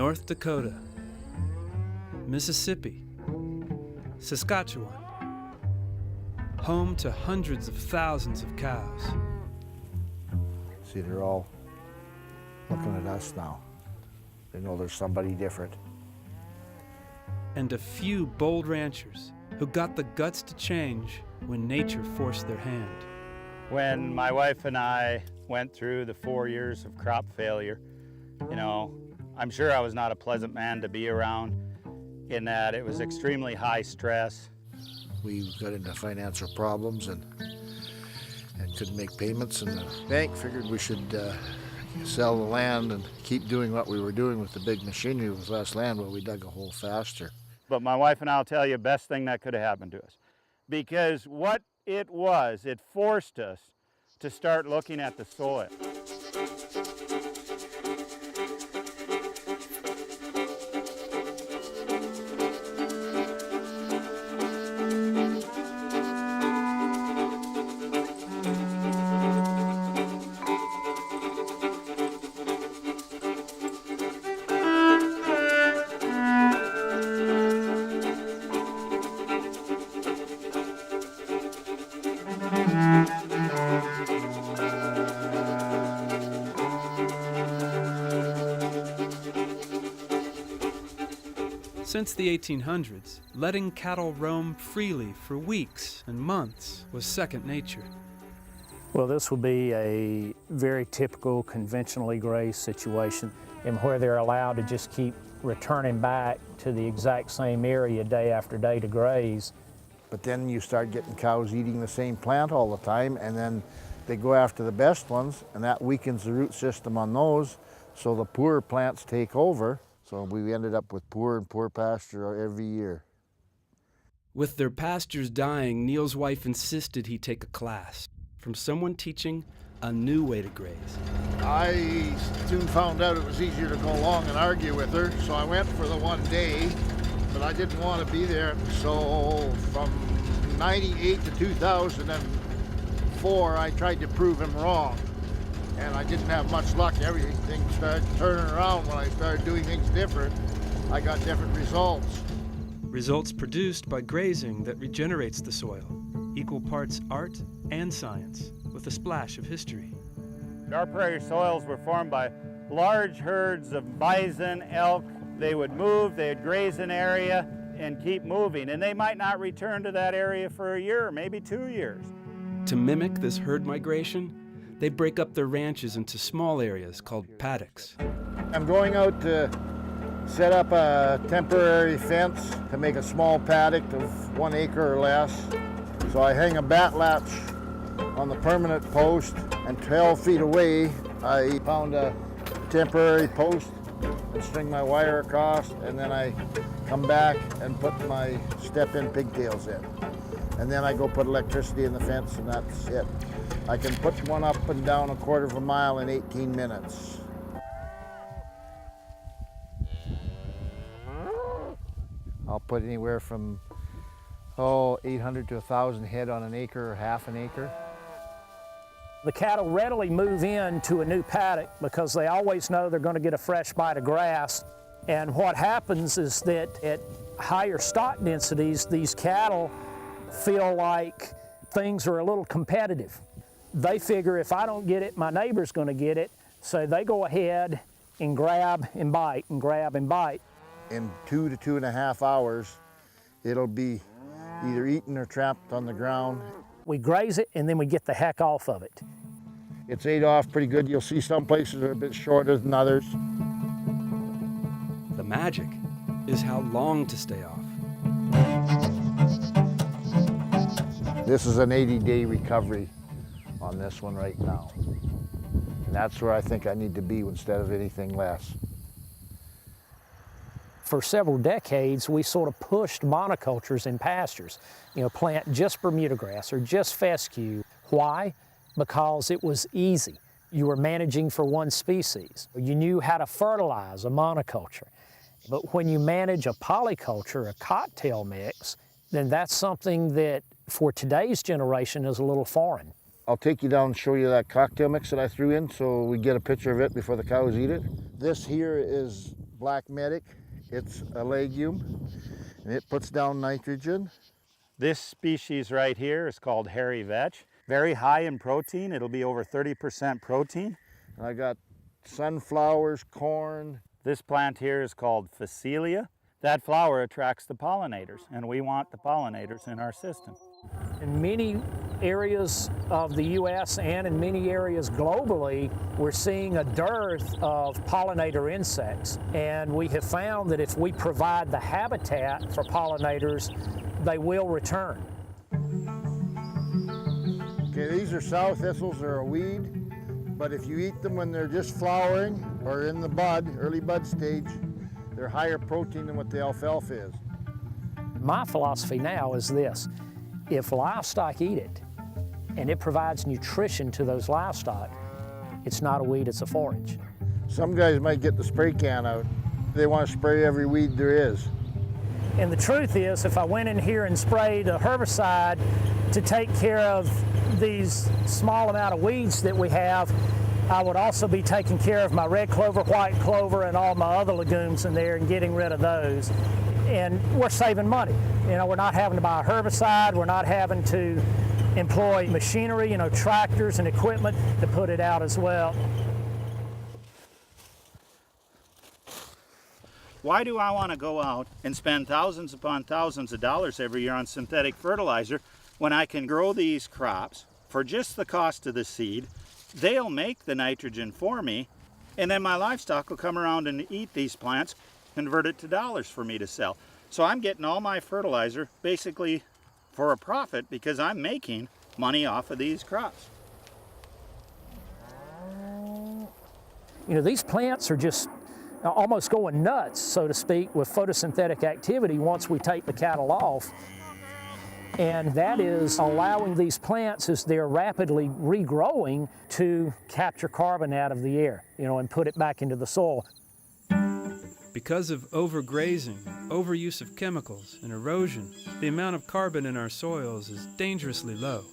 North Dakota, Mississippi, Saskatchewan, home to hundreds of thousands of cows. See, they're all looking at us now. They know there's somebody different. And a few bold ranchers who got the guts to change when nature forced their hand. When my wife and I went through the 4 years of crop failure, you know, I'm sure I was not a pleasant man to be around, in that it was extremely high stress. We got into financial problems and couldn't make payments, and the bank figured we should sell the land and keep doing what we were doing with the big machinery with less land while we dug a hole faster. But my wife and I will tell you, best thing that could have happened to us. Because what it was, it forced us to start looking at the soil. Since the 1800s, letting cattle roam freely for weeks and months was second nature. Well, this would be a very typical conventionally grazed situation, and where they're allowed to just keep returning back to the exact same area day after day to graze. But then you start getting cows eating the same plant all the time, and then they go after the best ones, and that weakens the root system on those, so the poorer plants take over. So we ended up with poor and poor pasture every year. With their pastures dying, Neil's wife insisted he take a class from someone teaching a new way to graze. I soon found out it was easier to go along and argue with her, so I went for the one day, but I didn't want to be there. So from 98 to 2004, I tried to prove him wrong. And I didn't have much luck. Everything started turning around when I started doing things different. I got different results. Results produced by grazing that regenerates the soil. Equal parts art and science, with a splash of history. Our prairie soils were formed by large herds of bison, elk. They would move, they'd graze an area and keep moving. And they might not return to that area for a year, maybe 2 years. To mimic this herd migration, they break up their ranches into small areas called paddocks. I'm going out to set up a temporary fence to make a small paddock of 1 acre or less. So I hang a bat latch on the permanent post, and 12 feet away, I found a temporary post and string my wire across, and then I come back and put my step-in pigtails in. And then I go put electricity in the fence, and that's it. I can put one up and down 1/4 mile in 18 minutes. I'll put anywhere from 800 to 1,000 head on an acre or half an acre. The cattle readily move into a new paddock because they always know they're going to get a fresh bite of grass. And what happens is that at higher stock densities, these cattle feel like things are a little competitive. They figure if I don't get it, my neighbor's going to get it, so they go ahead and grab and bite and grab and bite. In 2 to 2.5 hours, it'll be either eaten or trapped on the ground. We graze it and then we get the heck off of it. It's ate off pretty good. You'll see some places are a bit shorter than others. The magic is how long to stay off. This is an 80-day recovery on this one right now. And that's where I think I need to be instead of anything less. For several decades, we sort of pushed monocultures in pastures. You know, plant just Bermuda grass or just fescue. Why? Because it was easy. You were managing for one species. You knew how to fertilize a monoculture. But when you manage a polyculture, a cocktail mix, then that's something that for today's generation is a little foreign. I'll take you down and show you that cocktail mix that I threw in so we get a picture of it before the cows eat it. This here is black medic. It's a legume, and it puts down nitrogen. This species right here is called hairy vetch. Very high in protein. It'll be over 30% protein. And I got sunflowers, corn. This plant here is called Phacelia. That flower attracts the pollinators, and we want the pollinators in our system. In many areas of the U.S. and in many areas globally, we're seeing a dearth of pollinator insects. And we have found that if we provide the habitat for pollinators, they will return. Okay, these are sow thistles. They're a weed, but if you eat them when they're just flowering or in the bud, early bud stage, they're higher protein than what the alfalfa is. My philosophy now is this: if livestock eat it and it provides nutrition to those livestock, it's not a weed, it's a forage. Some guys might get the spray can out. They want to spray every weed there is. And the truth is, if I went in here and sprayed a herbicide to take care of these small amount of weeds that we have, I would also be taking care of my red clover, white clover, and all my other legumes in there and getting rid of those. And we're saving money. You know, we're not having to buy a herbicide, we're not having to employ machinery, tractors and equipment to put it out as well. Why do I want to go out and spend thousands upon thousands of dollars every year on synthetic fertilizer when I can grow these crops for just the cost of the seed? They'll make the nitrogen for me, and then my livestock will come around and eat these plants, convert it to dollars for me to sell. So I'm getting all my fertilizer basically for a profit because I'm making money off of these crops. These plants are just almost going nuts, so to speak, with photosynthetic activity once we take the cattle off. And that is allowing these plants, as they're rapidly regrowing, to capture carbon out of the air, and put it back into the soil. Because of overgrazing, overuse of chemicals, and erosion, the amount of carbon in our soils is dangerously low.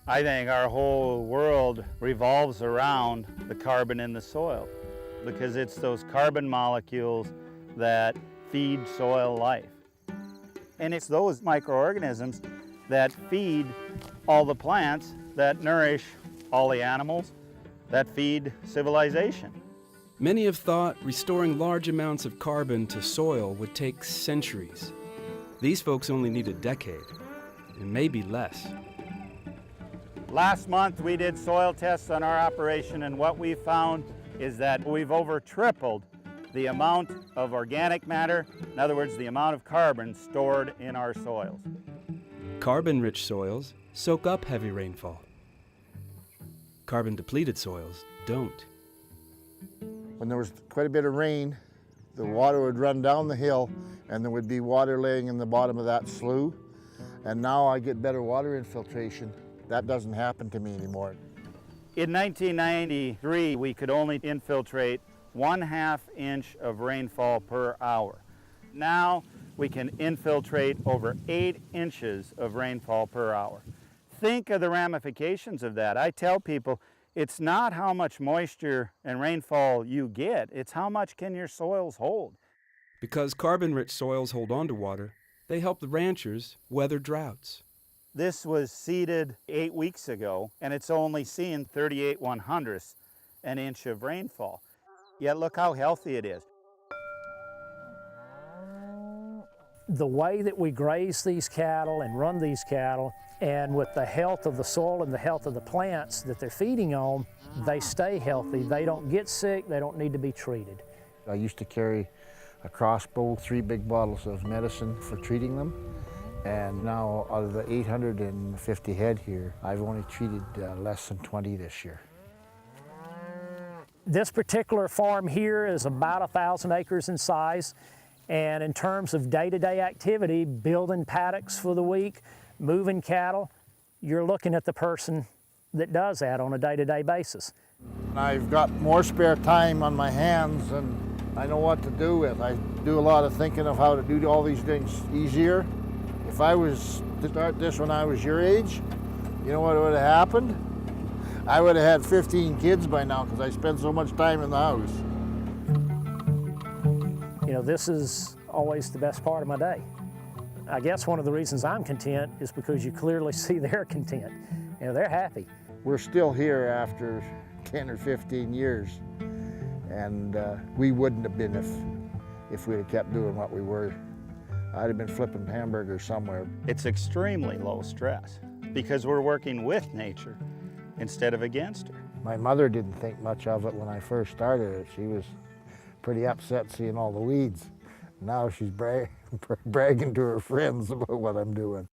I think our whole world revolves around the carbon in the soil because it's those carbon molecules that feed soil life. And it's those microorganisms that feed all the plants, that nourish all the animals, that feed civilization. Many have thought restoring large amounts of carbon to soil would take centuries. These folks only need a decade, and maybe less. Last month we did soil tests on our operation, and what we found is that we've over tripled the amount of organic matter, in other words, the amount of carbon stored in our soils. Carbon-rich soils soak up heavy rainfall. Carbon-depleted soils don't. When there was quite a bit of rain, the water would run down the hill and there would be water laying in the bottom of that slough. And now I get better water infiltration. That doesn't happen to me anymore. In 1993, we could only infiltrate 1/2 inch of rainfall per hour. Now we can infiltrate over 8 inches of rainfall per hour. Think of the ramifications of that. I tell people it's not how much moisture and rainfall you get, it's how much can your soils hold. Because carbon-rich soils hold on to water, they help the ranchers weather droughts. This was seeded 8 weeks ago, and it's only seen 38/100ths an inch of rainfall. Yet look how healthy it is. The way that we graze these cattle and run these cattle, and with the health of the soil and the health of the plants that they're feeding on, they stay healthy. They don't get sick, they don't need to be treated. I used to carry a crossbow, 3 big bottles of medicine for treating them. And now out of the 850 head here, I've only treated less than 20 this year. This particular farm here is about 1,000 acres in size. And in terms of day-to-day activity, building paddocks for the week, moving cattle, you're looking at the person that does that on a day-to-day basis. I've got more spare time on my hands and I know what to do with. I do a lot of thinking of how to do all these things easier. If I was to start this when I was your age, you know what would have happened? I would have had 15 kids by now because I spent so much time in the house. you know, this is always the best part of my day. I guess one of the reasons I'm content is because you clearly see they're content. You know, they're happy. We're still here after 10 or 15 years, and we wouldn't have been if we'd have kept doing what we were. I'd have been flipping hamburgers somewhere. It's extremely low stress because we're working with nature instead of against her. My mother didn't think much of it when I first started it. She was pretty upset seeing all the weeds. Now she's bragging to her friends about what I'm doing.